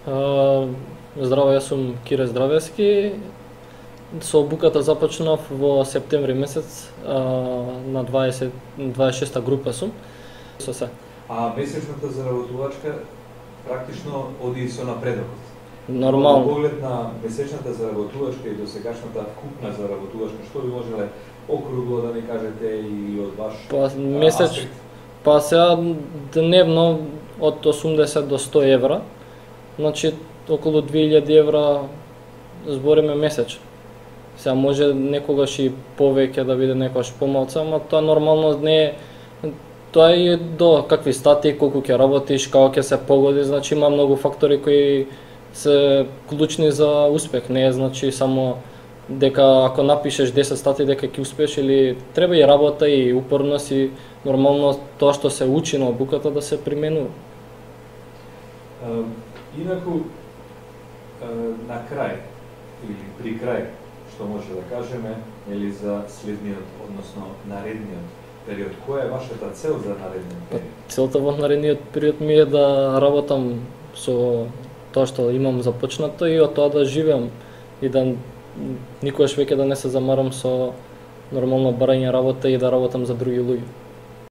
Здраво, јас сум Кире Здравески. Со обуката започнав во септември месец, на 26-та група сум. Со се. А месечната заработувачка практично оди со напредокот. Нормално. Во поглед на месечната заработувачка и досегашната вкупна заработувачка, што би можеле округло да ни кажете и од ваш аспект? Па сега дневно од 80 до 100 евра, значи околу 2000 евра збориме месечно. Сега може некогаш и повеќе да биде, некогаш помалку, ама тоа нормално не е. Тоа е до какви стати, колку ќе работиш, како ќе се погоди, значи има многу фактори кои се клучни за успех. Не е значи само дека ако напишеш 10 стати дека ќе успееш, или треба и работа и упорност и нормално тоа што се учи на обуката да се применува. Инаку на крај или при крај, што може да кажеме, или за следниот, односно наредниот период, која е вашата цел за наредниот период? Целта во наредниот период ми е да работам со тоа што имам започнато и од тоа да живеам и да никогаш веќе да не се замарам со нормално барање работа и да работам за други луѓе.